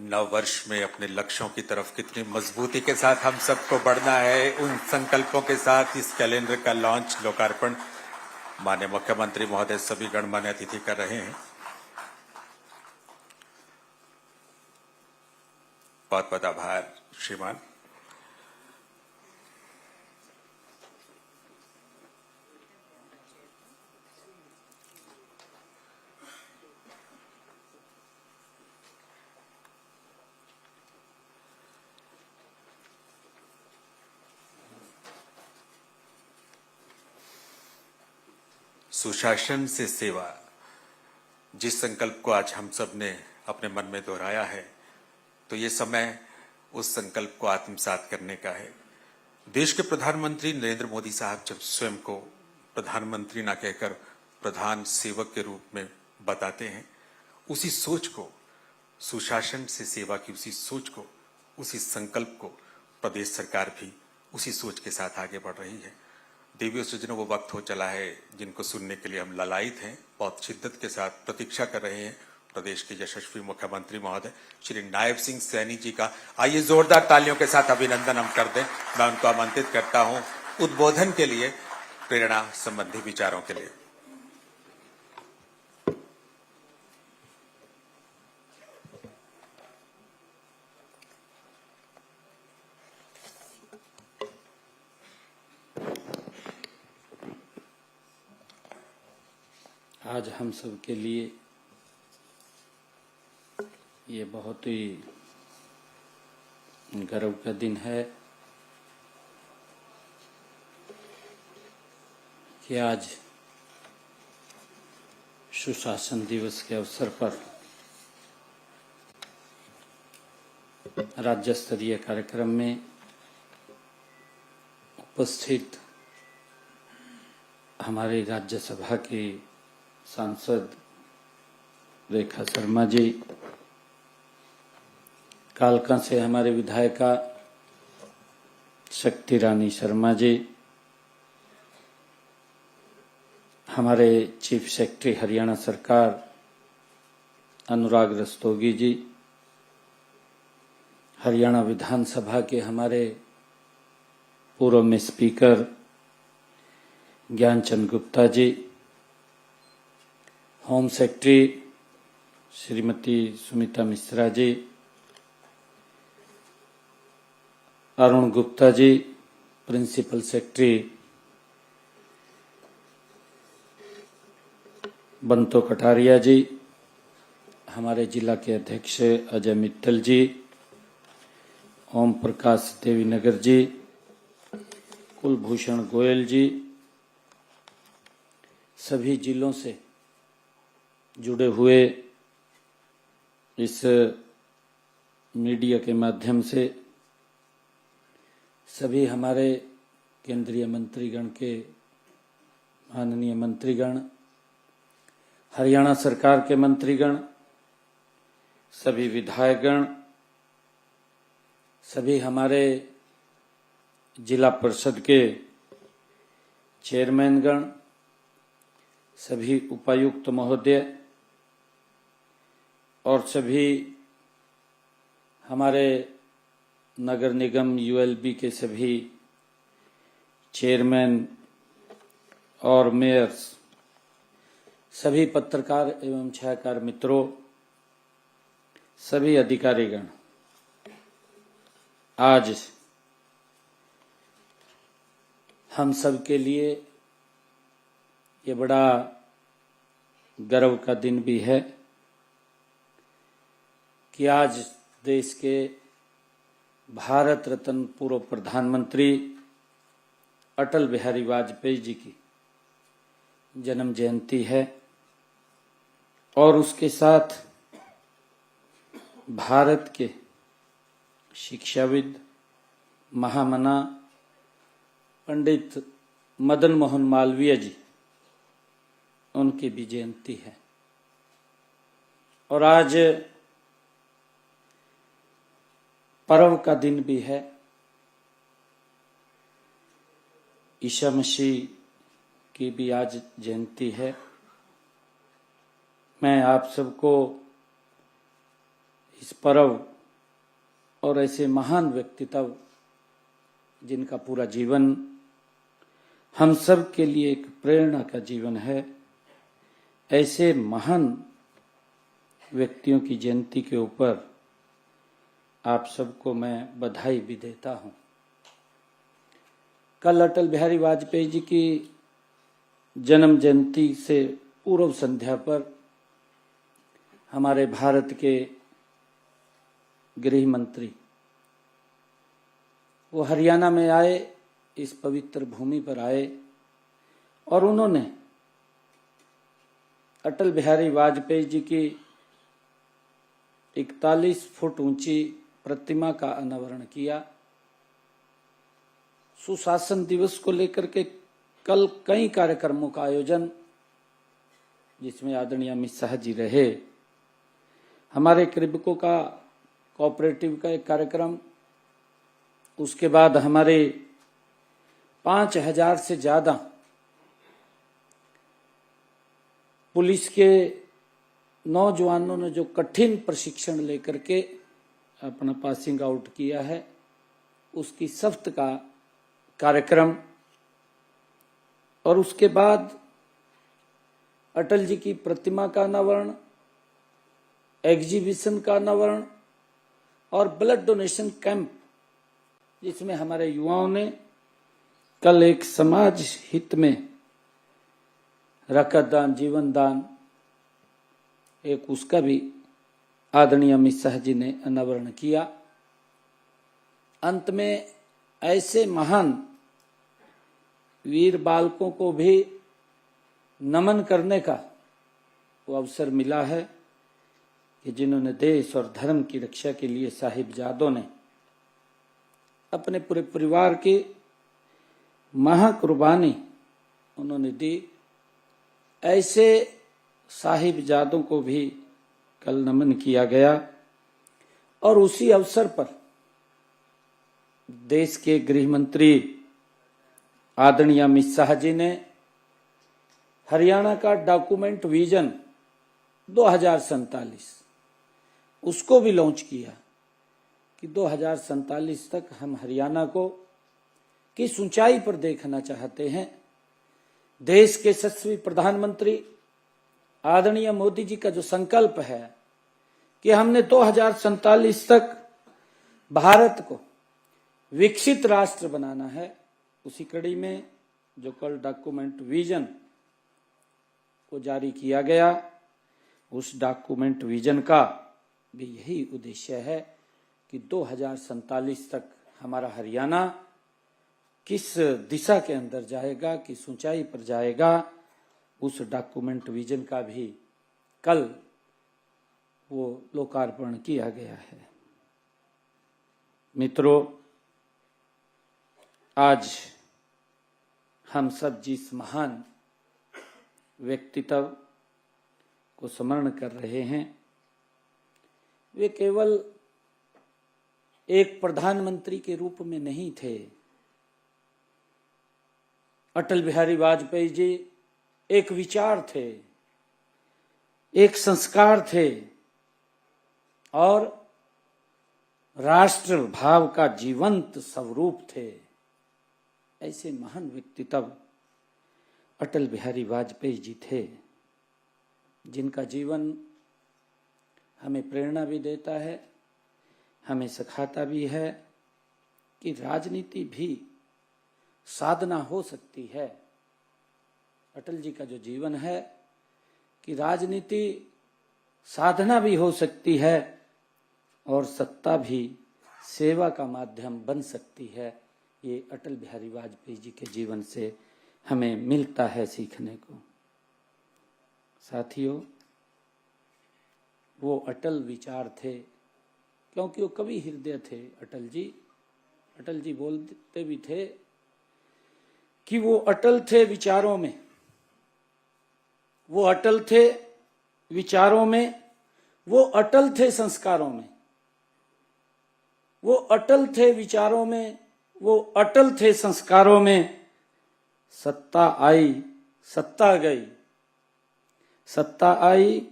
नव वर्ष में अपने लक्ष्यों की तरफ कितनी मजबूती के साथ हम सबको बढ़ना है, उन संकल्पों के साथ इस कैलेंडर का लॉन्च लोकार्पण माननीय मुख्यमंत्री महोदय सभी गणमान्य अतिथि कर रहे हैं। बहुत बहुत आभार श्रीमान। सुशासन से सेवा, जिस संकल्प को आज हम सब ने अपने मन में दोहराया है, तो ये समय उस संकल्प को आत्मसात करने का है। देश के प्रधानमंत्री नरेंद्र मोदी साहब जब स्वयं को प्रधानमंत्री ना कहकर प्रधान सेवक के रूप में बताते हैं, उसी सोच को, सुशासन से सेवा की उसी सोच को, उसी संकल्प को प्रदेश सरकार भी उसी सोच के साथ आगे बढ़ रही है। देवियों सज्जनों, वो वक्त हो चला है जिनको सुनने के लिए हम ललायित हैं, बहुत शिद्दत के साथ प्रतीक्षा कर रहे हैं प्रदेश के यशस्वी मुख्यमंत्री महोदय श्री नायब सिंह सैनी जी का। आइए जोरदार तालियों के साथ अभिनंदन हम कर दें। मैं उनको आमंत्रित करता हूं उद्बोधन के लिए, प्रेरणा संबंधी विचारों के लिए। आज हम सब के लिए ये बहुत ही गर्व का दिन है कि आज सुशासन दिवस के अवसर पर राज्य स्तरीय कार्यक्रम में उपस्थित हमारे राज्यसभा की सांसद रेखा शर्मा जी, कालका से हमारे विधायिका शक्ति रानी शर्मा जी, हमारे चीफ सेक्रेटरी हरियाणा सरकार अनुराग रस्तोगी जी, हरियाणा विधानसभा के हमारे पूर्व में speaker Gyanchand Gupta ji, home secretary Shrimati Sumita Mishra ji, Arun Gupta ji, principal secretary Banto Kataria जी, हमारे जिला के अध्यक्ष अजय मित्तल जी, ओम प्रकाश देवीनगर जी, कुलभूषण गोयल जी, सभी जिलों से जुड़े हुए इस मीडिया के माध्यम से सभी हमारे केंद्रीय मंत्रीगण के माननीय मंत्रीगण, हरियाणा सरकार के मंत्रीगण, सभी विधायकगण, सभी हमारे जिला परिषद के चेयरमैनगण, सभी उपायुक्त महोदय और सभी हमारे नगर निगम यूएलबी के सभी चेयरमैन और मेयर्स, सभी पत्रकार एवं छायाकार मित्रों, सभी अधिकारीगण, आज हम सब के लिए ये बड़ा गर्व का दिन भी है कि आज देश के भारत रत्न पूर्व प्रधानमंत्री अटल बिहारी वाजपेयी जी की जन्म जयंती है और उसके साथ भारत के शिक्षाविद महामना पंडित मदन मोहन मालवीय जी, उनकी भी जयंती है। और आज पर्व का दिन भी है। ईसा मसीह की भी आज जयंती है। मैं आप सबको इस पर्व और ऐसे महान व्यक्तित्व जिनका पूरा जीवन हम सब के लिए एक प्रेरणा का जीवन है, ऐसे महान व्यक्तियों की जयंती के ऊपर आप सबको मैं बधाई भी देता हूं। कल अटल बिहारी वाजपेयी जी की जन्म जयंती से पूर्व संध्या पर हमारे भारत के गृह मंत्री वो हरियाणा में आए, इस पवित्र भूमि पर आए और उन्होंने अटल बिहारी वाजपेयी जी की 41 फुट ऊंची प्रतिमा का अनावरण किया। सुशासन दिवस को लेकर के कल कई कार्यक्रमों का आयोजन, जिसमें आदरणीय अमित शाह जी रहे, हमारे कृषकों का कोऑपरेटिव का एक कार्यक्रम, उसके बाद हमारे 5000 से ज्यादा पुलिस के नौजवानों ने जो कठिन प्रशिक्षण लेकर के अपना पासिंग आउट किया है, उसकी सफ्त का कार्यक्रम, और उसके बाद अटल जी की प्रतिमा का अनावरण, एग्जीबिशन का अनावरण और ब्लड डोनेशन कैंप, जिसमें हमारे युवाओं ने कल एक समाज हित में रक्त दान, जीवन दान, एक उसका भी आदरणीय अमित शाह जी ने अनावरण किया। अंत में ऐसे महान वीर बालकों को भी नमन करने का वो अवसर मिला है कि जिन्होंने देश और धर्म की रक्षा के लिए साहिबजादों ने अपने पूरे परिवार की महाकुर्बानी उन्होंने दी। ऐसे साहिबजादों को भी कल नमन किया गया और उसी अवसर पर देश के गृह मंत्री आदरणीय अमित शाह जी ने हरियाणा का डॉक्यूमेंट विजन 2047 उसको भी लॉन्च किया कि 2047 तक हम हरियाणा को किस ऊंचाई पर देखना चाहते हैं। देश के यशस्वी प्रधानमंत्री आदरणीय मोदी जी का जो संकल्प है कि हमने 2047 तक भारत को विकसित राष्ट्र बनाना है, उसी कड़ी में जो कल डॉक्यूमेंट विजन को जारी किया गया, उस डॉक्यूमेंट विजन का भी यही उद्देश्य है कि 2047 तक हमारा हरियाणा किस दिशा के अंदर जाएगा, किस ऊंचाई पर जाएगा, उस डॉक्यूमेंट विजन का भी कल वो लोकार्पण किया गया है। मित्रों, आज हम सब जिस महान व्यक्तित्व को स्मरण कर रहे हैं, वे केवल एक प्रधानमंत्री के रूप में नहीं थे। अटल बिहारी वाजपेयी जी एक विचार थे, एक संस्कार थे और राष्ट्र भाव का जीवंत स्वरूप थे। ऐसे महान व्यक्तित्व अटल बिहारी वाजपेयी जी थे, जिनका जीवन हमें प्रेरणा भी देता है, हमें सिखाता भी है कि राजनीति भी साधना हो सकती है। अटल जी का जो जीवन है कि राजनीति साधना भी हो सकती है और सत्ता भी सेवा का माध्यम बन सकती है। ये अटल बिहारी वाजपेयी जी के जीवन से हमें मिलता है सीखने को। साथियों, वो अटल विचार थे क्योंकि वो कवि हृदय थे। अटल जी बोलते भी थे कि वो अटल थे विचारों में, वो अटल थे विचारों में, वो अटल थे संस्कारों में, वो अटल थे विचारों में, वो अटल थे संस्कारों में। सत्ता आई सत्ता गई, सत्ता आई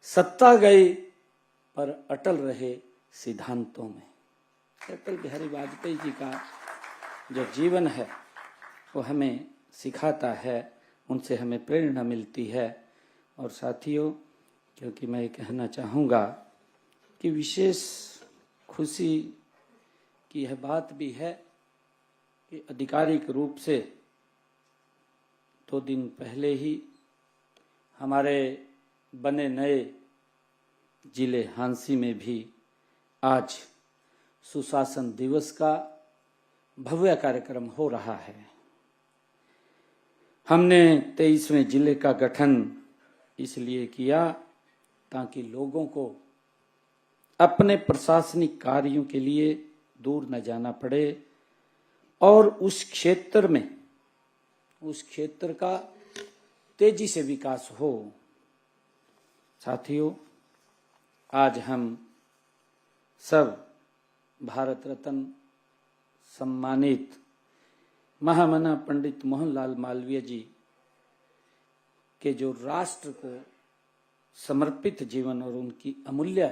सत्ता गई, पर अटल रहे सिद्धांतों में। अटल बिहारी वाजपेयी जी का जो जीवन है वो हमें सिखाता है, उनसे हमें प्रेरणा मिलती है। और साथियों, क्योंकि मैं ये कहना चाहूँगा कि विशेष खुशी की यह बात भी है कि आधिकारिक रूप से 2 दिन पहले ही हमारे बने नए जिले हांसी में भी आज सुशासन दिवस का भव्य कार्यक्रम हो रहा है। हमने 23वें जिले का गठन इसलिए किया ताकि लोगों को अपने प्रशासनिक कार्यों के लिए दूर न जाना पड़े और उस क्षेत्र का तेजी से विकास हो। साथियों, आज हम सब भारत रत्न सम्मानित महामना पंडित मोहनलाल मालवीय जी के जो राष्ट्र को समर्पित जीवन और उनकी अमूल्य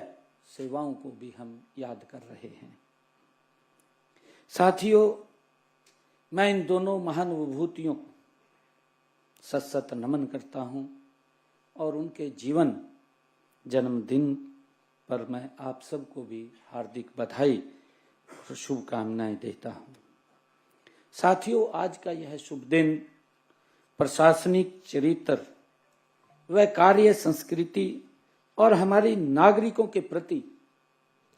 सेवाओं को भी हम याद कर रहे हैं। साथियों, मैं इन दोनों महान विभूतियों को सत नमन करता हूं और उनके जीवन जन्मदिन पर मैं आप सबको भी हार्दिक बधाई और शुभकामनाएं देता हूं। साथियों, आज का यह शुभ दिन प्रशासनिक चरित्र व कार्य संस्कृति और हमारी नागरिकों के प्रति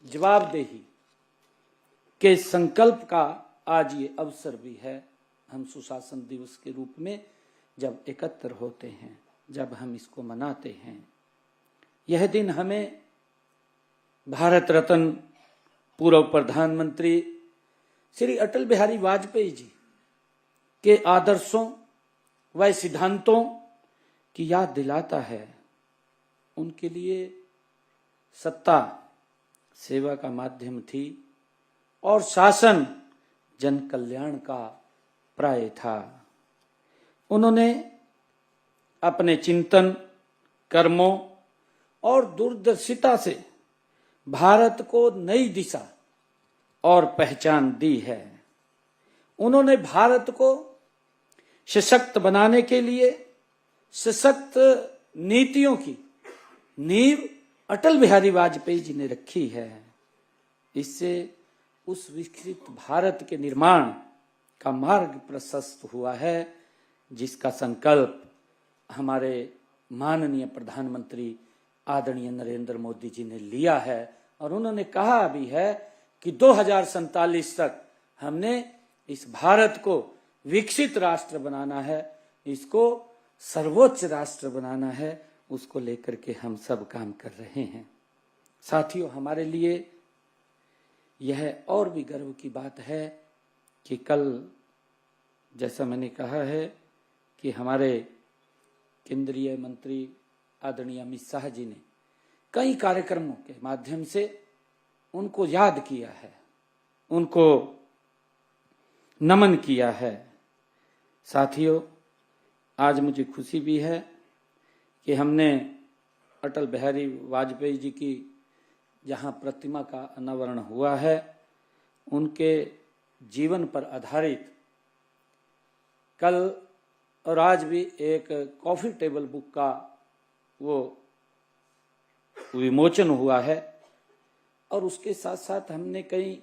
जवाबदेही के संकल्प का आज ये अवसर भी है। हम सुशासन दिवस के रूप में जब एकत्र होते हैं, जब हम इसको मनाते हैं, यह दिन हमें भारत रत्न पूर्व प्रधानमंत्री श्री अटल बिहारी वाजपेयी जी के आदर्शों व सिद्धांतों की याद दिलाता है। उनके लिए सत्ता सेवा का माध्यम थी और शासन जन कल्याण का पर्याय था। उन्होंने अपने चिंतन, कर्मों और दूरदर्शिता से भारत को नई दिशा और पहचान दी है। उन्होंने भारत को सशक्त बनाने के लिए सशक्त नीतियों की नींव अटल बिहारी वाजपेयी जी ने रखी है। इससे उस विकसित भारत के निर्माण का मार्ग प्रशस्त हुआ है, जिसका संकल्प हमारे माननीय प्रधानमंत्री आदरणीय नरेंद्र मोदी जी ने लिया है। और उन्होंने कहा भी है कि 2047 तक हमने इस भारत को विकसित राष्ट्र बनाना है, इसको सर्वोच्च राष्ट्र बनाना है। उसको लेकर के हम सब काम कर रहे हैं। साथियों, हमारे लिए यह और भी गर्व की बात है कि कल, जैसा मैंने कहा है, कि हमारे केंद्रीय मंत्री आदरणीय अमित शाह जी ने कई कार्यक्रमों के माध्यम से उनको याद किया है, उनको नमन किया है। साथियों, आज मुझे खुशी भी है कि हमने अटल बिहारी वाजपेयी जी की जहां प्रतिमा का अनावरण हुआ है, उनके जीवन पर आधारित कल और आज भी एक कॉफी टेबल बुक का वो विमोचन हुआ है। और उसके साथ साथ हमने कई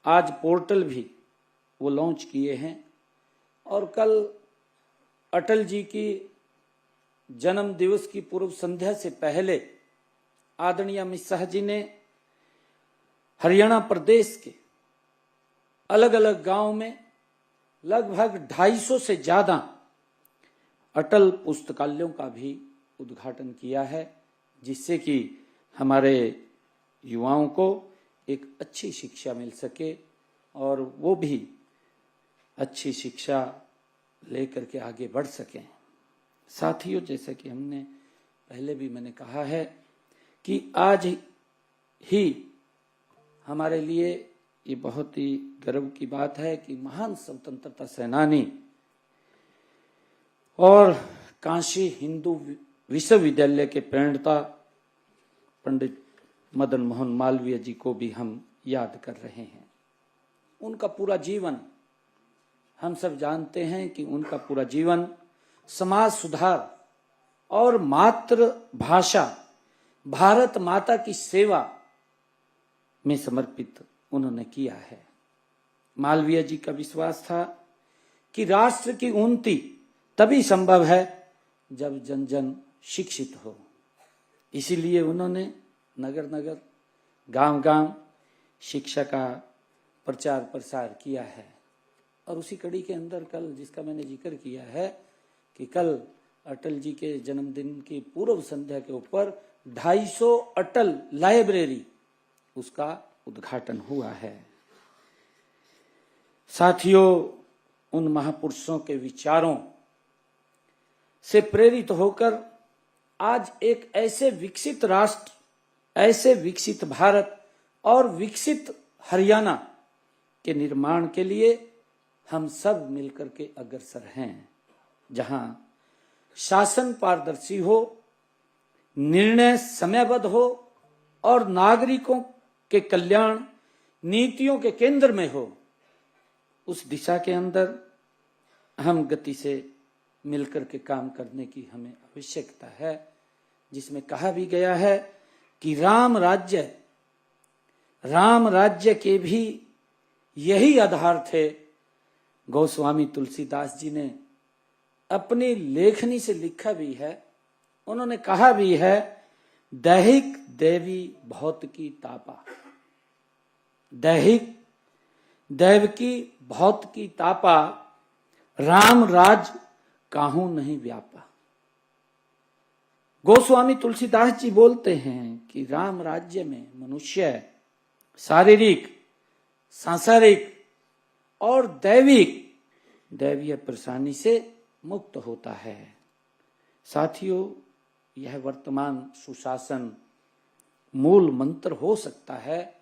आज पोर्टल भी वो लॉन्च किए हैं। और कल अटल जी की जन्म दिवस की पूर्व संध्या से पहले आदरणीय अमित शाह जी ने हरियाणा प्रदेश के अलग अलग गांव में लगभग 250 से ज्यादा अटल पुस्तकालयों का भी उद्घाटन किया है, जिससे कि हमारे युवाओं को एक अच्छी शिक्षा मिल सके और वो भी अच्छी शिक्षा लेकर के आगे बढ़ सकें। साथियों, जैसे कि हमने पहले भी मैंने कहा है कि आज ही हमारे लिए ये बहुत ही गर्व की बात है कि महान स्वतंत्रता सेनानी और काशी हिंदू विश्वविद्यालय के प्रणेता पंडित मदन मोहन मालवीय जी को भी हम याद कर रहे हैं। उनका पूरा जीवन, हम सब जानते हैं कि उनका पूरा जीवन समाज सुधार और मातृभाषा भारत माता की सेवा में समर्पित उन्होंने किया है। मालवीय जी का विश्वास था कि राष्ट्र की उन्नति तभी संभव है जब जन जन शिक्षित हो। इसीलिए उन्होंने नगर नगर, गांव गांव शिक्षा का प्रचार प्रसार किया है। और उसी कड़ी के अंदर कल, जिसका मैंने जिक्र किया है कि कल अटल जी के जन्मदिन की पूर्व संध्या के ऊपर 250 अटल लाइब्रेरी, उसका उद्घाटन हुआ है। साथियों, उन महापुरुषों के विचारों से प्रेरित होकर आज एक ऐसे विकसित राष्ट्र, ऐसे विकसित भारत और विकसित हरियाणा के निर्माण के लिए हम सब मिलकर के अग्रसर हैं, जहां शासन पारदर्शी हो, निर्णय समयबद्ध हो और नागरिकों के कल्याण नीतियों के केंद्र में हो। उस दिशा के अंदर हम गति से मिलकर के काम करने की हमें आवश्यकता है, जिसमें कहा भी गया है कि राम राज्य के भी यही आधार थे। गोस्वामी तुलसीदास जी ने अपनी लेखनी से लिखा भी है, उन्होंने कहा भी है, दैहिक देवी भौतिकी तापा, दैहिक दैव की भौतिकी तापा, राम राज काहू नहीं व्यापा। गोस्वामी तुलसीदास जी बोलते हैं कि राम राज्य में मनुष्य शारीरिक, सांसारिक और दैवीय परेशानी से मुक्त होता है। साथियों, यह वर्तमान सुशासन मूल मंत्र हो सकता है।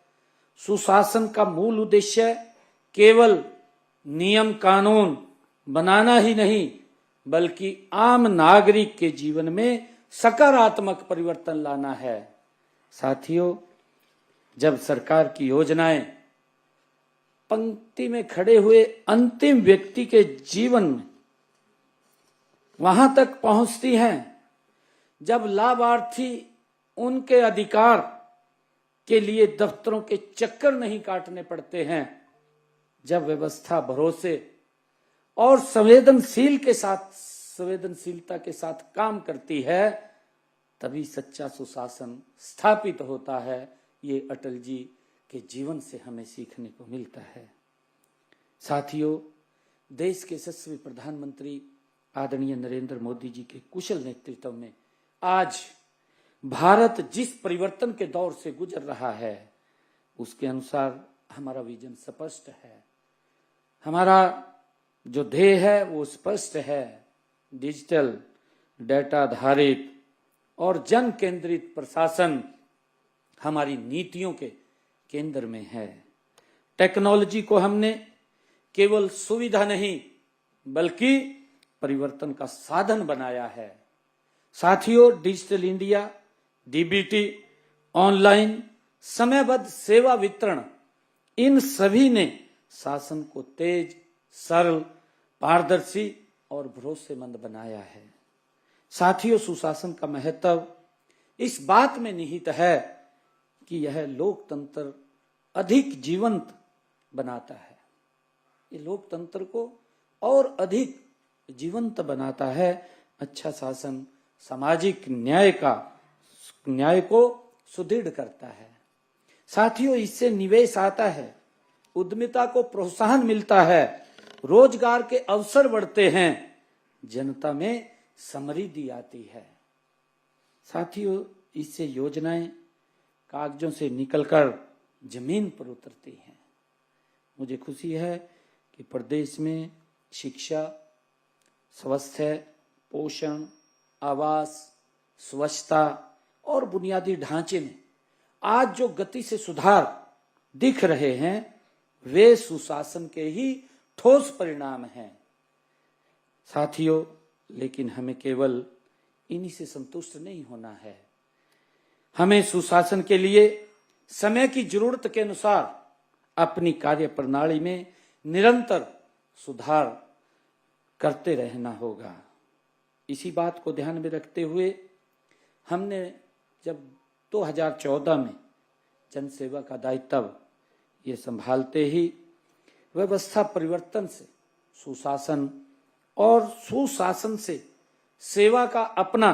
सुशासन का मूल उद्देश्य केवल नियम कानून बनाना ही नहीं, बल्कि आम नागरिक के जीवन में सकारात्मक परिवर्तन लाना है। साथियों, जब सरकार की योजनाएं पंक्ति में खड़े हुए अंतिम व्यक्ति के जीवन में वहां तक पहुंचती हैं, जब लाभार्थी उनके अधिकार के लिए दफ्तरों के चक्कर नहीं काटने पड़ते हैं, जब व्यवस्था भरोसे और संवेदनशीलता के साथ काम करती है, तभी सच्चा सुशासन स्थापित होता है। ये अटल जी के जीवन से हमें सीखने को मिलता है। साथियों, देश के यशस्वी प्रधानमंत्री आदरणीय नरेंद्र मोदी जी के कुशल नेतृत्व में आज भारत जिस परिवर्तन के दौर से गुजर रहा है, उसके अनुसार हमारा विजन स्पष्ट है। हमारा जो ध्येय है वो स्पष्ट है। डिजिटल, डेटा आधारित और जन केंद्रित प्रशासन हमारी नीतियों के केंद्र में है। टेक्नोलॉजी को हमने केवल सुविधा नहीं, बल्कि परिवर्तन का साधन बनाया है। साथियों, डिजिटल इंडिया, डीबीटी, ऑनलाइन, समयबद्ध सेवा वितरण, इन सभी ने शासन को तेज, सरल, पारदर्शी और भरोसेमंद बनाया है। साथियों, सुशासन का महत्व इस बात में निहित है कि यह लोकतंत्र अधिक जीवंत बनाता है। ये लोकतंत्र को और अधिक जीवंत बनाता है। अच्छा शासन सामाजिक न्याय को सुदृढ़ करता है। साथियों, इससे निवेश आता है, उद्यमिता को प्रोत्साहन मिलता है, रोजगार के अवसर बढ़ते हैं, जनता में समृद्धि आती है। साथियों, इससे योजनाएं कागजों से निकलकर जमीन पर उतरती हैं। मुझे खुशी है कि प्रदेश में शिक्षा, स्वास्थ्य, पोषण, आवास, स्वच्छता और बुनियादी ढांचे में आज जो गति से सुधार दिख रहे हैं, वे सुशासन के ही ठोस परिणाम हैं। साथियों, लेकिन हमें केवल इन्हीं से संतुष्ट नहीं होना है। हमें सुशासन के लिए समय की जरूरत के अनुसार अपनी कार्य प्रणाली में निरंतर सुधार करते रहना होगा। इसी बात को ध्यान में रखते हुए हमने जब 2014 में जनसेवा का दायित्व ये संभालते ही व्यवस्था परिवर्तन से सुशासन और सुशासन से सेवा का अपना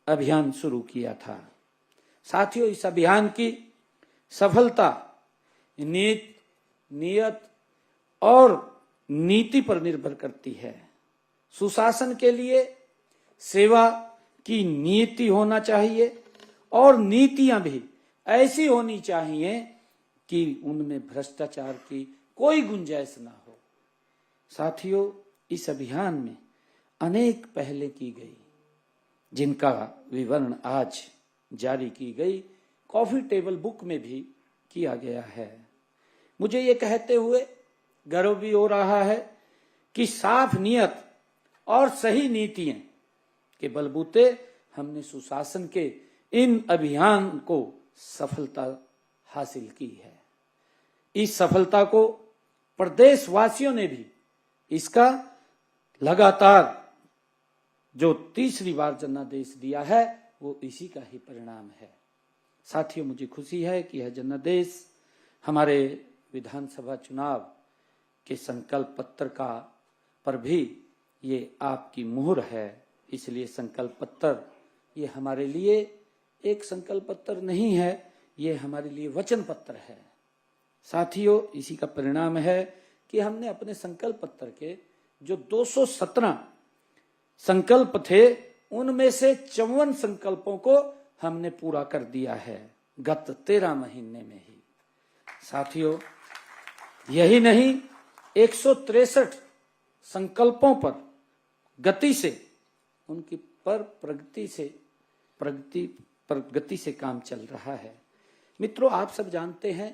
अभियान शुरू किया था। साथियों, इस अभियान की सफलता नियत और नीति पर निर्भर करती है। सुशासन के लिए सेवा की नीति होना चाहिए और नीतियां भी ऐसी होनी चाहिए कि उनमें भ्रष्टाचार की कोई गुंजाइश ना हो। साथियों, इस अभियान में अनेक पहले की गई, जिनका विवरण आज जारी की गई कॉफी टेबल बुक में भी किया गया है। मुझे ये कहते हुए गर्व भी हो रहा है कि साफ नियत और सही नीतियां के बलबूते हमने सुशासन के इन अभियान को सफलता हासिल की है। इस सफलता को प्रदेशवासियों ने भी इसका लगातार जो तीसरी बार जनादेश दिया है वो इसी का ही परिणाम है। साथियों, मुझे खुशी है कि यह जनादेश हमारे विधानसभा चुनाव के संकल्प पत्र का पर भी ये आपकी मुहर है। इसलिए संकल्प पत्र ये हमारे लिए एक संकल्प पत्र नहीं है, ये हमारे लिए वचन पत्र है। साथियों, इसी का परिणाम है कि हमने अपने संकल्प पत्र के जो 217 संकल्प थे उनमें से 54 संकल्पों को हमने पूरा कर दिया है गत 13 महीने में ही। साथियों, यही नहीं, 163 संकल्पों पर गति से उनकी प्रगति से काम चल रहा है। मित्रों, आप सब जानते हैं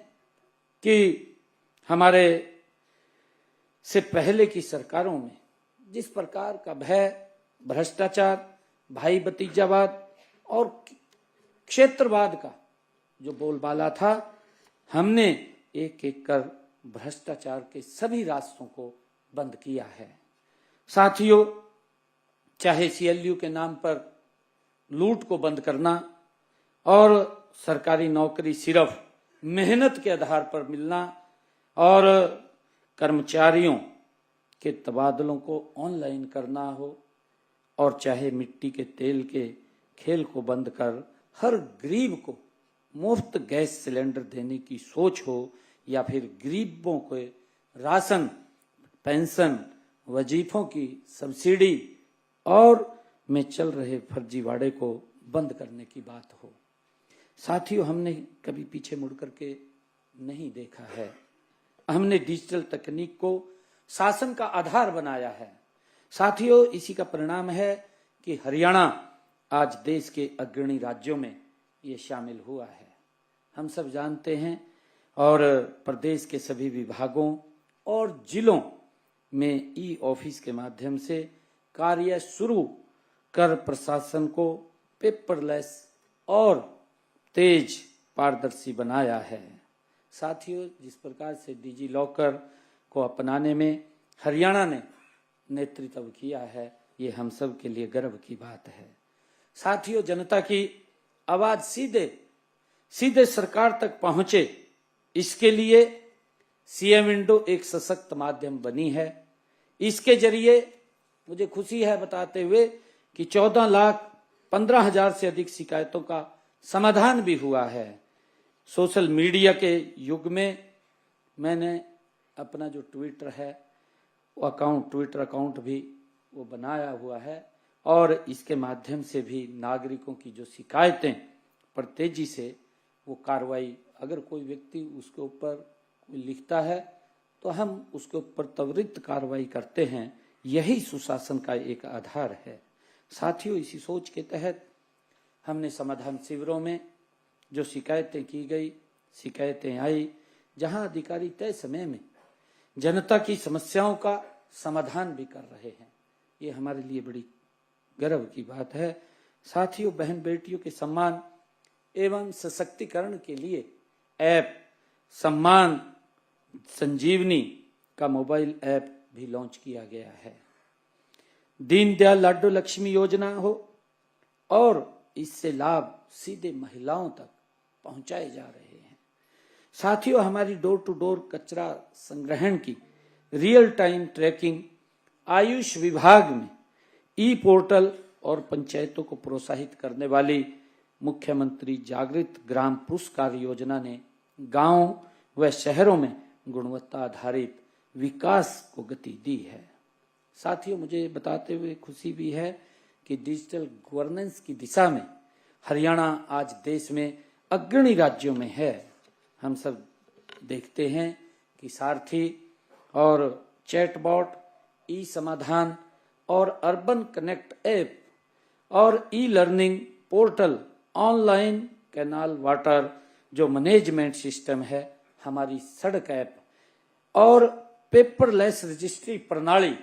कि हमारे से पहले की सरकारों में जिस प्रकार का भय, भ्रष्टाचार, भाई भतीजावाद और क्षेत्रवाद का जो बोलबाला था, हमने एक एक कर भ्रष्टाचार के सभी रास्तों को बंद किया है। साथियों, चाहे सीएलयू के नाम पर लूट को बंद करना और सरकारी नौकरी सिर्फ मेहनत के आधार पर मिलना और कर्मचारियों के तबादलों को ऑनलाइन करना हो, और चाहे मिट्टी के तेल के खेल को बंद कर हर गरीब को मुफ्त गैस सिलेंडर देने की सोच हो, या फिर गरीबों को राशन, पेंशन, वजीफों की सब्सिडी और में चल रहे फर्जीवाड़े को बंद करने की बात हो। साथियों, हमने कभी पीछे मुड़ करके नहीं देखा है। हमने डिजिटल तकनीक को शासन का आधार बनाया है। साथियों, इसी का परिणाम है कि हरियाणा आज देश के अग्रणी राज्यों में ये शामिल हुआ है। हम सब जानते हैं, और प्रदेश के सभी विभागों और जिलों में ई ऑफिस के माध्यम से कार्य शुरू कर प्रशासन को पेपरलेस और तेज पारदर्शी बनाया है। साथियों, जिस प्रकार से डिजी लॉकर को अपनाने में हरियाणा ने नेतृत्व किया है, ये हम सब के लिए गर्व की बात है। साथियों, जनता की आवाज सीधे सरकार तक पहुंचे, इसके लिए सीएम विंडो एक सशक्त माध्यम बनी है। इसके जरिए मुझे खुशी है बताते हुए कि 14,15,000 से अधिक शिकायतों का समाधान भी हुआ है। सोशल मीडिया के युग में मैंने अपना जो ट्विटर है वो ट्विटर अकाउंट भी वो बनाया हुआ है, और इसके माध्यम से भी नागरिकों की जो शिकायतें पर तेजी से वो कार्रवाई, अगर कोई व्यक्ति उसके ऊपर कोई लिखता है तो हम उसके ऊपर त्वरित कार्रवाई करते हैं। यही सुशासन का एक आधार है। साथियों, इसी सोच के तहत हमने समाधान शिविरों में जो शिकायतें की गई, शिकायतें आई, जहां अधिकारी तय समय में जनता की समस्याओं का समाधान भी कर रहे हैं, ये हमारे लिए बड़ी गर्व की बात है। साथियों, बहन बेटियों के सम्मान एवं सशक्तिकरण के लिए ऐप सम्मान संजीवनी का मोबाइल ऐप भी लॉन्च किया गया है। दीनदयाल लाडो लक्ष्मी योजना हो और इससे लाभ सीधे महिलाओं तक पहुंचाए जा रहे हैं। साथियों, हमारी डोर टू डोर कचरा संग्रहण की रियल टाइम ट्रैकिंग, आयुष विभाग में ई पोर्टल और पंचायतों को प्रोत्साहित करने वाली मुख्यमंत्री जागृत ग्राम पुरस्कार योजना ने गांव व शहरों में गुणवत्ता आधारित विकास को गति दी है। साथियों, मुझे बताते हुए खुशी भी है कि डिजिटल गवर्नेंस की दिशा में हरियाणा आज देश में अग्रणी राज्यों में है। हम सब देखते हैं कि सारथी और चैटबॉट, ई समाधान और अर्बन कनेक्ट ऐप और e learning portal, online canal water जो मैनेजमेंट सिस्टम है, हमारी सड़क ऐप और पेपरलेस रजिस्ट्री प्रणाली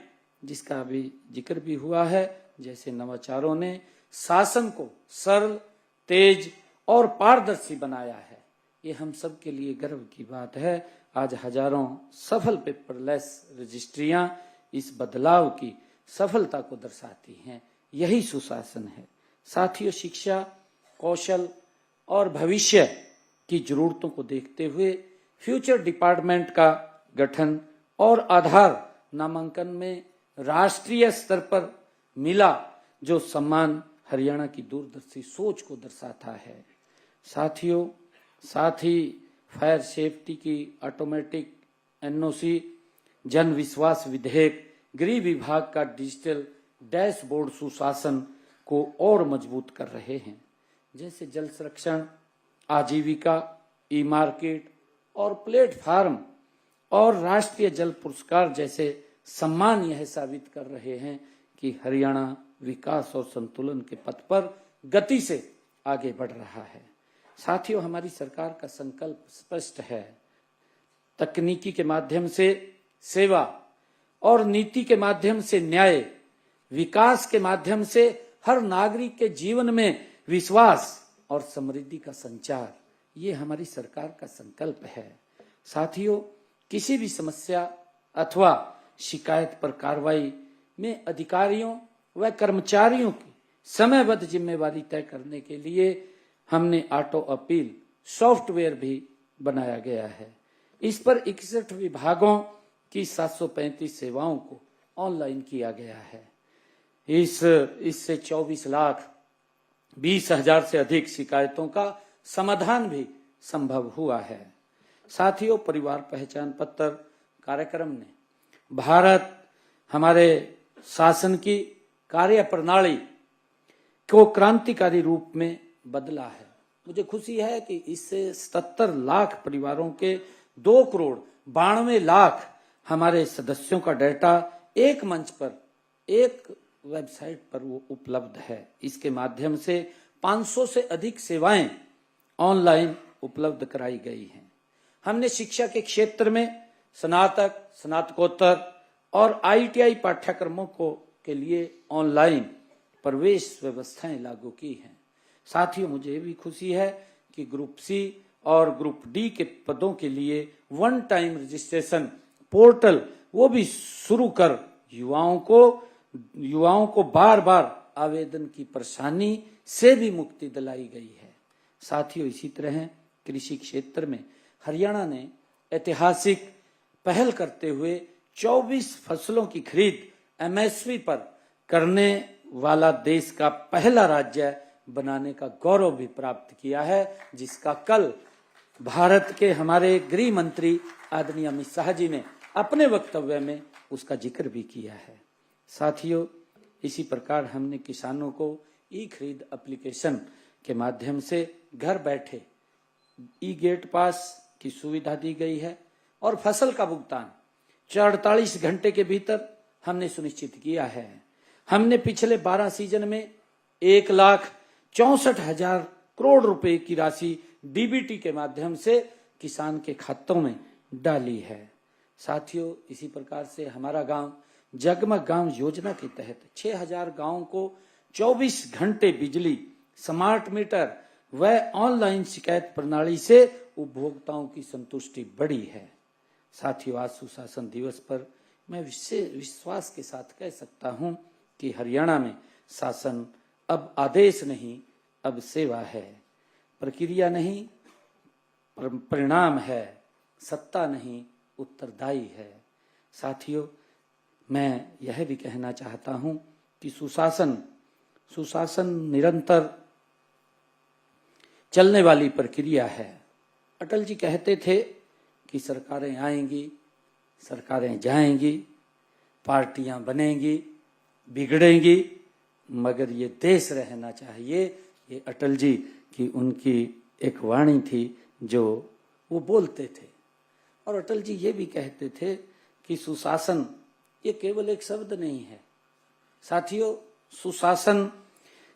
जिसका अभी जिक्र भी हुआ है, जैसे नवाचारों ने शासन को सरल, तेज और पारदर्शी बनाया है। ये हम सब के लिए गर्व की बात है। आज हजारों सफल पेपरलेस रजिस्ट्रियां इस बदलाव की सफलता को दर्शाती हैं। यही सुशासन है। साथियों, शिक्षा, कौशल और भविष्य की जरूरतों को देखते हुए फ्यूचर डिपार्टमेंट का गठन और आधार नामांकन में राष्ट्रीय स्तर पर मिला जो सम्मान हरियाणा की दूरदर्शी सोच को दर्शाता है। साथियों, साथ ही फायर सेफ्टी की ऑटोमेटिक एनओसी, जन विश्वास विधेयक, गृह विभाग का डिजिटल डैशबोर्ड सुशासन को और मजबूत कर रहे हैं। जैसे जल संरक्षण, आजीविका, ई मार्केट और प्लेटफार्म और राष्ट्रीय जल पुरस्कार जैसे सम्मान यह साबित कर रहे हैं कि हरियाणा विकास और संतुलन के पथ पर गति से आगे बढ़ रहा है। साथियों, हमारी सरकार का संकल्प स्पष्ट है। तकनीकी के माध्यम से सेवा और नीति के माध्यम से न्याय, विकास के माध्यम से हर नागरिक के जीवन में विश्वास और समृद्धि का संचार, ये हमारी सरकार का संकल्प है। साथियों, किसी भी समस्या अथवा शिकायत पर कार्रवाई में अधिकारियों व कर्मचारियों की समयबद्ध जिम्मेवारी तय करने के लिए हमने ऑटो अपील सॉफ्टवेयर भी बनाया गया है। इस पर 61 विभागों की 735 सेवाओं को ऑनलाइन किया गया है। इससे 24,20,000 से अधिक शिकायतों का समाधान भी संभव हुआ है। साथियों, परिवार पहचान पत्र कार्यक्रम ने भारत हमारे शासन की कार्य प्रणाली को क्रांतिकारी रूप में बदला है। मुझे खुशी है कि इससे 77 लाख परिवारों के 2,92,00,000 हमारे सदस्यों का डाटा एक मंच पर, एक वेबसाइट पर वो उपलब्ध है। इसके माध्यम से 500 से अधिक सेवाएं ऑनलाइन उपलब्ध कराई गई हैं। हमने शिक्षा के क्षेत्र में स्नातक, स्नातकोत्तर और ITI पाठ्यक्रमों के लिए ऑनलाइन प्रवेश व्यवस्थाएं लागू की हैं। साथियों, मुझे भी खुशी है कि ग्रुप C और ग्रुप D के पदों के लिए वन टाइम रजिस्ट्रेशन पोर्टल वो भी शुरू कर युवाओं को बार बार आवेदन की परेशानी से भी मुक्ति दिलाई गई है। साथियों, इसी तरह कृषि क्षेत्र में हरियाणा ने ऐतिहासिक पहल करते हुए 24 फसलों की खरीद MSP पर करने वाला देश का पहला राज्य बनाने का गौरव भी प्राप्त किया है, जिसका कल भारत के हमारे गृह मंत्री आदरणीय अमित शाह जी ने अपने वक्तव्य में उसका जिक्र भी किया है। साथियों, इसी प्रकार हमने किसानों को ई खरीद एप्लीकेशन के माध्यम से घर बैठे ई गेट पास की सुविधा दी गई है और फसल का भुगतान 48 घंटे के भीतर हमने सुनिश्चित किया है। हमने पिछले 12 सीजन में 1,64,000 करोड़ रुपए की राशि DBT के माध्यम से किसान के खातों में डाली है। साथियों, इसी प्रकार से हमारा गांव जगमग गांव योजना के तहत 6,000 गांवों को 24 घंटे बिजली, स्मार्ट मीटर व ऑनलाइन शिकायत प्रणाली से उपभोक्ताओं की संतुष्टि बढ़ी है। साथियों, आज सुशासन दिवस पर मैं विश्वास के साथ कह सकता हूं कि हरियाणा में शासन अब आदेश नहीं, अब सेवा है, प्रक्रिया नहीं परिणाम है, सत्ता नहीं उत्तरदायी है। साथियों, मैं यह भी कहना चाहता हूं कि सुशासन निरंतर चलने वाली प्रक्रिया है। अटल जी कहते थे कि सरकारें आएंगी, सरकारें जाएंगी, पार्टियां बनेंगी, बिगड़ेंगी, मगर ये देश रहना चाहिए। ये अटल जी की उनकी एक वाणी थी जो वो बोलते थे। और अटल जी ये भी कहते थे कि सुशासन ये केवल एक शब्द नहीं है। साथियों, सुशासन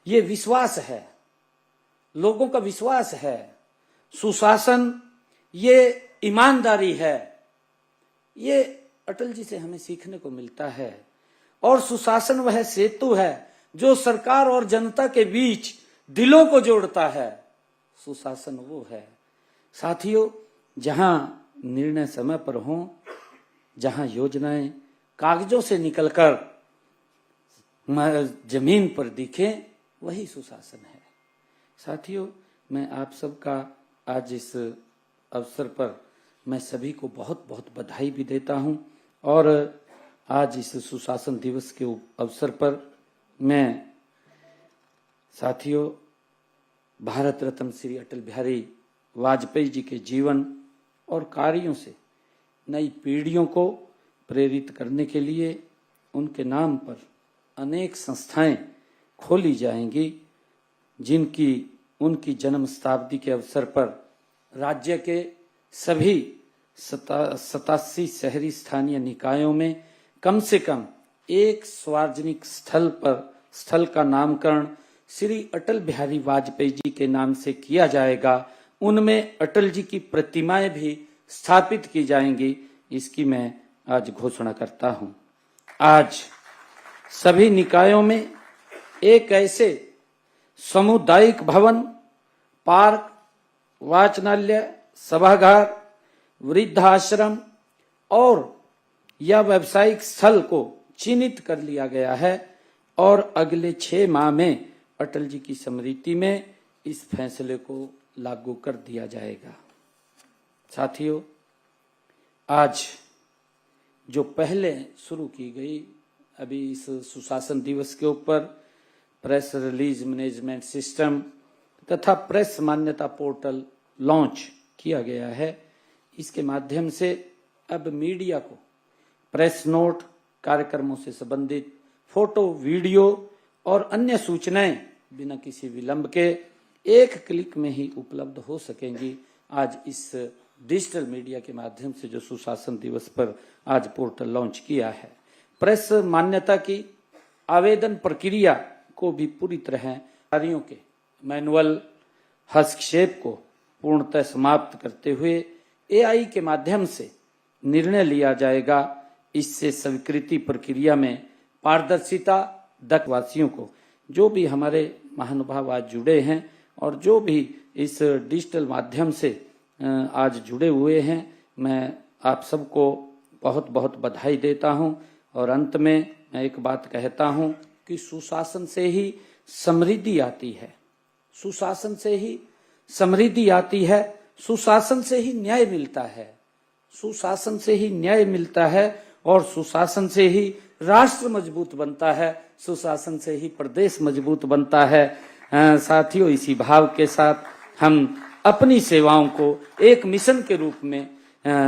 ये विश्वास है, लोगों का विश्वास है। सुशासन ये ईमानदारी है। ये अटल जी से हमें सीखने को मिलता है। और सुशासन वह सेतु है जो सरकार और जनता के बीच दिलों को जोड़ता है। सुशासन वो है। साथियों, जहां निर्णय समय पर हों, जहां योजनाएं कागजों से निकलकर जमीन पर दिखें, वही सुशासन है। साथियों, मैं आप सबका आज इस अवसर पर मैं सभी को बहुत बहुत बधाई भी देता हूं। और आज इस सुशासन दिवस के अवसर पर मैं साथियों भारत रत्न श्री अटल बिहारी वाजपेयी जी के जीवन और कार्यों से नई पीढ़ियों को प्रेरित करने के लिए उनके नाम पर अनेक संस्थाएं खोली जाएंगी, जिनकी उनकी जन्म शताब्दी के अवसर पर राज्य के सभी 87 शहरी स्थानीय निकायों में कम से कम एक सार्वजनिक स्थल का नामकरण श्री अटल बिहारी वाजपेयी जी के नाम से किया जाएगा। उनमें अटल जी की प्रतिमाएं भी स्थापित की जाएंगी। इसकी मैं आज घोषणा करता हूं। आज सभी निकायों में एक ऐसे सामुदायिक भवन, पार्क, वाचनालय, सभागार, वृद्धाश्रम और या व्यावसायिक स्थल को चिन्हित कर लिया गया है और अगले 6 माह में अटल जी की स्मृति में इस फैसले को लागू कर दिया जाएगा। साथियों, आज जो पहले शुरू की गई अभी इस सुशासन दिवस के ऊपर प्रेस रिलीज मैनेजमेंट सिस्टम तथा प्रेस मान्यता पोर्टल लॉन्च किया गया है। इसके माध्यम से अब मीडिया को प्रेस नोट, कार्यक्रमों से संबंधित फोटो, वीडियो और अन्य सूचनाएं बिना किसी विलंब के एक क्लिक में ही उपलब्ध हो सकेंगी। आज इस डिजिटल मीडिया के माध्यम से जो सुशासन दिवस पर आज पोर्टल लॉन्च किया है, प्रेस मान्यता की आवेदन प्रक्रिया को भी पूरी तरह कार्यों के मैनुअल हस्तक्षेप को पूर्णतः समाप्त करते हुए एआई के माध्यम से निर्णय लिया जाएगा। इससे स्वीकृति प्रक्रिया में पारदर्शिता, देशवासियों को जो भी हमारे महानुभाव आज जुड़े हैं और जो भी इस डिजिटल माध्यम से आज जुड़े हुए हैं, मैं आप सबको बहुत बहुत बधाई देता हूं। और अंत में मैं एक बात कहता हूं कि सुशासन से ही समृद्धि आती है, सुशासन से ही समृद्धि आती है, सुशासन से ही न्याय मिलता है, सुशासन से ही न्याय मिलता है और सुशासन से ही राष्ट्र मजबूत बनता है, सुशासन से ही प्रदेश मजबूत बनता है। साथियों, इसी भाव के साथ हम अपनी सेवाओं को एक मिशन के रूप में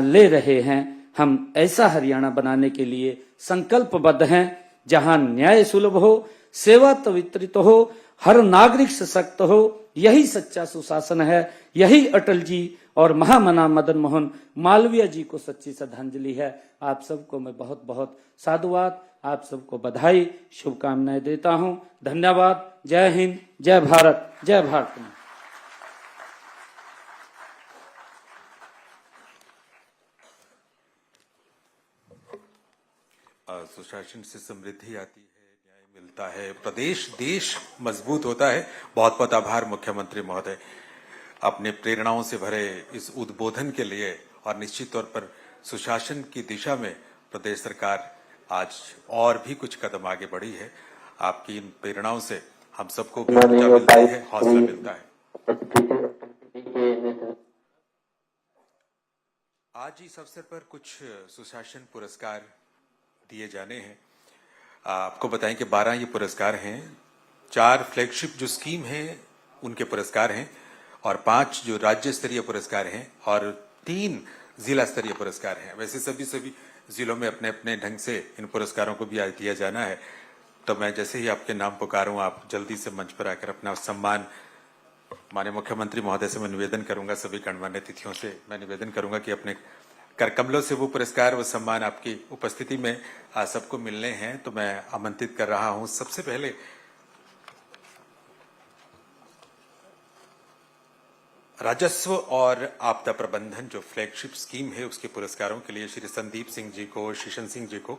ले रहे हैं। हम ऐसा हरियाणा बनाने के लिए संकल्पबद्ध हैं जहां न्याय सुलभ हो, सेवा वितरित हो, हर नागरिक सशक्त हो। यही सच्चा सुशासन है। यही अटल जी और महामना मदन मोहन मालवीय जी को सच्ची श्रद्धांजलि है। आप सबको मैं बहुत बहुत साधुवाद, आप सबको बधाई, शुभकामनाएं देता हूं। धन्यवाद। जय हिंद, जय भारत, जय भारत। सुशासन से समृद्धि आती है, न्याय मिलता है, प्रदेश देश मजबूत होता है। बहुत बहुत आभार मुख्यमंत्री महोदय, अपने प्रेरणाओं से भरे इस उद्बोधन के लिए। और निश्चित तौर पर सुशासन की दिशा में प्रदेश सरकार आज और भी कुछ कदम आगे बढ़ी है। आपकी इन प्रेरणाओं से हम सबको भी ऊर्जा मिलती है, हौसला मिलता है। आज इस अवसर पर कुछ सुशासन पुरस्कार दिए जाने हैं। आपको बताएं कि 12 ये पुरस्कार हैं। 4 फ्लैगशिप जो स्कीम है उनके पुरस्कार हैं, और 5 जो राज्य स्तरीय पुरस्कार हैं, और 3 जिला स्तरीय पुरस्कार हैं। वैसे सभी जिलों में अपने अपने ढंग से इन पुरस्कारों को भी आज दिया जाना है। तो मैं जैसे ही आपके नाम पुकारूं, आप जल्दी से मंच पर आकर अपना सम्मान, माननीय मुख्यमंत्री महोदय से मैं निवेदन करूंगा, सभी गणमान्य अतिथियों से मैं निवेदन करूंगा कि अपने कर कमलों से वो पुरस्कार, वो सम्मान आपकी उपस्थिति में सबको मिलने हैं। तो मैं आमंत्रित कर रहा हूं सबसे पहले राजस्व और आपदा प्रबंधन जो फ्लैगशिप स्कीम है उसके पुरस्कारों के लिए श्री संदीप सिंह जी को, शीशन सिंह जी को,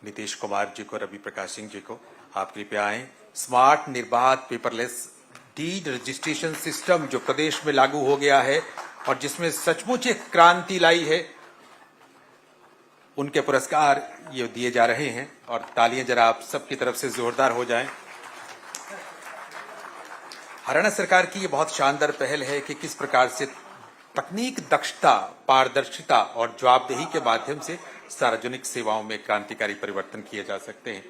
नीतीश कुमार जी को, रवि प्रकाश सिंह जी को। आप कृपया आए। स्मार्ट, निर्बाध, पेपरलेस डीड रजिस्ट्रेशन सिस्टम जो प्रदेश में लागू हो गया है और जिसमें सचमुच एक क्रांति लाई है, उनके पुरस्कार ये दिए जा रहे हैं। और तालियां जरा आप सबकी तरफ से जोरदार हो जाएं। हरियाणा सरकार की ये बहुत शानदार पहल है कि किस प्रकार से तकनीक, दक्षता, पारदर्शिता और जवाबदेही के माध्यम से सार्वजनिक सेवाओं में क्रांतिकारी परिवर्तन किए जा सकते हैं।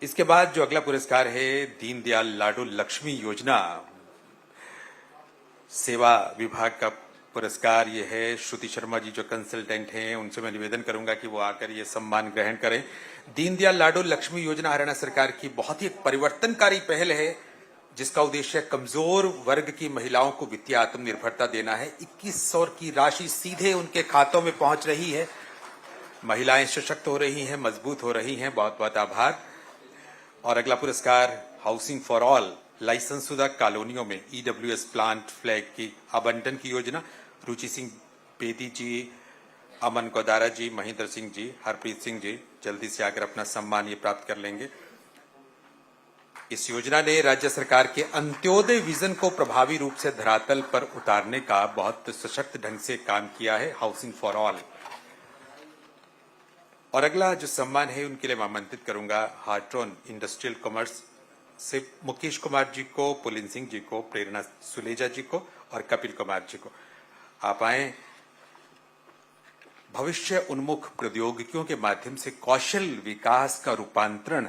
इसके बाद जो अगला पुरस्कार है, दीनदयाल लाडू लक्ष्मी योजना सेवा विभाग का पुरस्कार ये है। श्रुति शर्मा जी जो कंसल्टेंट हैं, उनसे मैं निवेदन करूंगा कि वो आकर ये सम्मान ग्रहण करें। दीनदयाल लाडू लक्ष्मी योजना हरियाणा सरकार की बहुत ही परिवर्तनकारी पहल है, जिसका उद्देश्य कमजोर वर्ग की महिलाओं को वित्तीय आत्मनिर्भरता देना है। 2100 की राशि सीधे उनके खातों में पहुंच रही है। महिलाएं सशक्त हो रही हैं, मजबूत हो रही हैं। बहुत बहुत आभार। और अगला पुरस्कार हाउसिंग फॉर ऑल, लाइसेंसशुदा कॉलोनियों में ईडब्ल्यूएस प्लांट फ्लैग की आवंटन की योजना। रुचि सिंह बेदी जी, अमन गोदारा जी, महेंद्र सिंह जी, हरप्रीत सिंह जी जल्दी से आकर अपना सम्मान ये प्राप्त कर लेंगे। इस योजना ने राज्य सरकार के अंत्योदय विजन को प्रभावी रूप से धरातल पर उतारने का बहुत सशक्त ढंग से काम किया है। Housing for all. और अगला जो सम्मान है उनके लिए मैं आमंत्रित करूंगा हार्ट्रॉन इंडस्ट्रियल कॉमर्स से मुकेश कुमार जी को, पुलिन सिंह जी को, प्रेरणा सुलेजा जी को और कपिल कुमार जी को। आप आए। भविष्य उन्मुख प्रौद्योगिकियों के माध्यम से कौशल विकास का रूपांतरण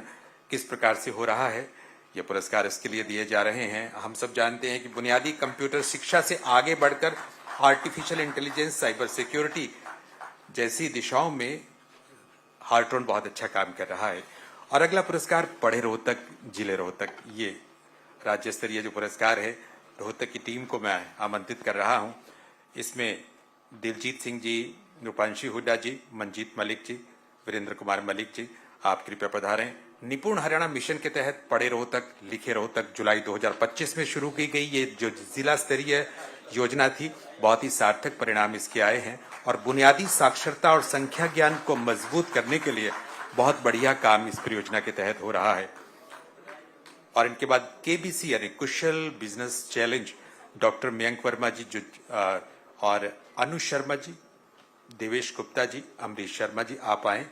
किस प्रकार से हो रहा है, ये पुरस्कार इसके लिए दिए जा रहे हैं। हम सब जानते हैं कि बुनियादी कंप्यूटर शिक्षा से आगे बढ़कर आर्टिफिशियल इंटेलिजेंस, साइबर सिक्योरिटी जैसी दिशाओं में हार्ट्रॉन बहुत अच्छा काम कर रहा है। और अगला पुरस्कार पढ़े रोहतक, जिले रोहतक, ये राज्य स्तरीय जो पुरस्कार है, रोहतक की टीम को मैं आमंत्रित कर रहा हूं। इसमें दिलजीत सिंह जी, रूपांशी हुड्डा जी, मंजीत मलिक जी, वीरेंद्र कुमार मलिक जी, आप कृपया पधारें। निपुण हरियाणा मिशन के तहत पढ़े रोहतक, लिखे रोहतक जुलाई 2025 में शुरू की गई ये जो जिला स्तरीय योजना थी, बहुत ही सार्थक परिणाम इसके आए हैं। और बुनियादी साक्षरता और संख्या ज्ञान को मजबूत करने के लिए बहुत बढ़िया काम इस परियोजना के तहत हो रहा है। और इनके बाद केबीसी यानी Kushal business challenge, doctor Mayank Verma ji जो और अनु शर्मा जी, देवेश गुप्ता जी, अमरीश शर्मा जी, आप आए।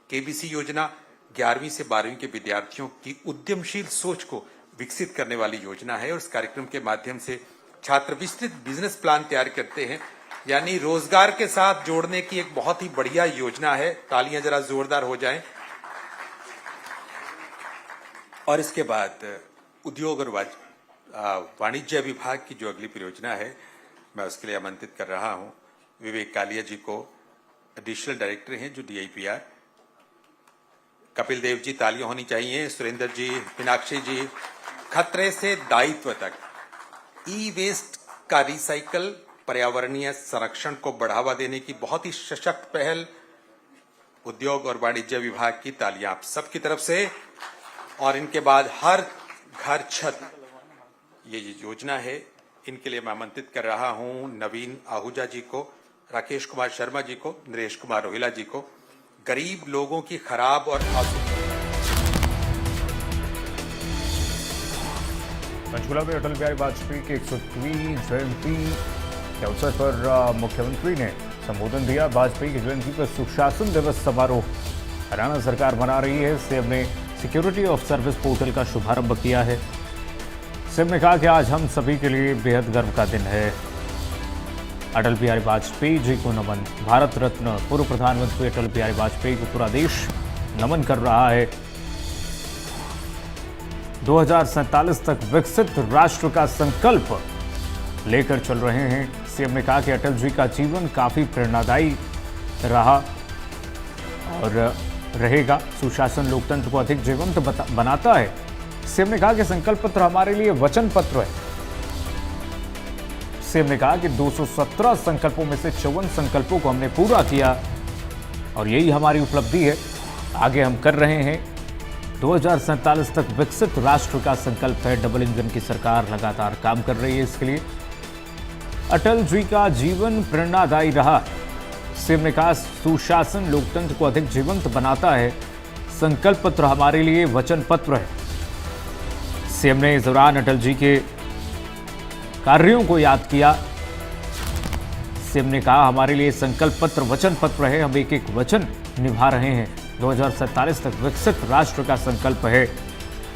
केबीसी योजना 11वीं से 12वीं के विद्यार्थियों की उद्यमशील सोच को विकसित करने वाली योजना है। और इस कार्यक्रम के माध्यम से छात्र विस्तृत बिजनेस प्लान तैयार करते हैं, यानी रोजगार के साथ जोड़ने की एक बहुत ही बढ़िया योजना है। तालियां जरा जोरदार हो जाएं। और इसके बाद उद्योग और वाणिज्य विभाग की जो अगली परियोजना है, मैं उसके लिए आमंत्रित कर रहा हूं विवेक कालिया जी को, एडिशनल डायरेक्टर हैं जो DIPR। कपिल देव जी, तालियां होनी चाहिए। सुरेंद्र जी, मीनाक्षी जी, खतरे से दायित्व तक, ई वेस्ट का रिसाइकल, पर्यावरणीय संरक्षण को बढ़ावा देने की बहुत ही सशक्त पहल, उद्योग और वाणिज्य विभाग की तालियां आप सबकी तरफ से। और इनके बाद हर घर छत, ये योजना है, इनके लिए मैं आमंत्रित कर रहा हूं नवीन आहूजा जी को, राकेश कुमार शर्मा जी को, नरेश कुमार रोहिला जी को। गरीब लोगों की खराब और पंचकुला में अटल बिहारी वाजपेयी की 103वीं जयंती के अवसर पर मुख्यमंत्री ने संबोधन दिया। वाजपेयी की जयंती पर सुशासन दिवस समारोह हरियाणा सरकार मना रही है। सीएम ने सिक्योरिटी ऑफ सर्विस पोर्टल का शुभारंभ किया है। सीएम ने कहा कि आज हम सभी के लिए बेहद गर्व का दिन है। अटल बिहारी वाजपेयी जी को नमन। भारत रत्न पूर्व प्रधानमंत्री अटल बिहारी वाजपेयी को पूरा देश नमन कर रहा है। 2047 तक विकसित राष्ट्र का संकल्प लेकर चल रहे हैं। सीएम ने कहा कि अटल जी का जीवन काफी प्रेरणादायी रहा और रहेगा। सुशासन लोकतंत्र को अधिक जीवंत बनाता है। सीएम ने कहा कि संकल्प पत्र हमारे लिए वचन पत्र है। सीएम ने कहा कि 217 संकल्पों में से 54 संकल्पों को हमने पूरा किया और यही हमारी उपलब्धि है। आगे हम कर रहे हैं। 2047 तक विकसित राष्ट्र का संकल्प है। डबल इंजन की सरकार लगातार काम कर रही है इसके लिए। अटल जी का जीवन प्रेरणादायी रहा। सीएम ने कहा सुशासन लोकतंत्र को अधिक जीवंत बनाता है। संकल्प पत्र हमारे लिए वचन पत्र है। सीएम ने इस दौरान अटल जी के कार्यों को याद किया। सीएम ने कहा हमारे लिए संकल्प पत्र वचन पत्र है। हम एक एक वचन निभा रहे हैं। 2047 तक विकसित राष्ट्र का संकल्प है।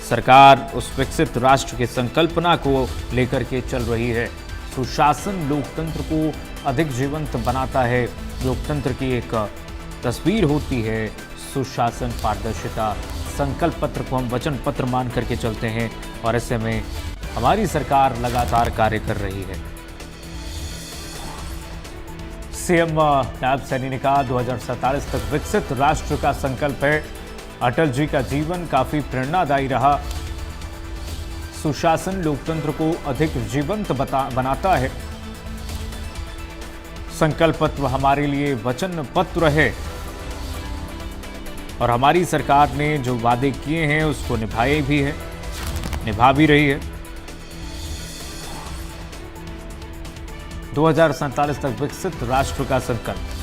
सरकार उस विकसित राष्ट्र की संकल्पना को लेकर के चल रही है। सुशासन लोकतंत्र को अधिक जीवंत बनाता है। लोकतंत्र की एक तस्वीर होती है सुशासन, पारदर्शिता। संकल्प पत्र को हम वचन पत्र मान करके चलते हैं और ऐसे में हमारी सरकार लगातार कार्य कर रही है। सीएम नायब सैनी ने कहा 2047 तक विकसित राष्ट्र का संकल्प है। अटल जी का जीवन काफी प्रेरणादायी रहा। सुशासन लोकतंत्र को अधिक जीवंत बनाता है। संकल्प पत्र हमारे लिए वचन पत्र है और हमारी सरकार ने जो वादे किए हैं उसको निभाए भी है, निभा भी रही है। 2047 तक विकसित राष्ट्र का संकल्प।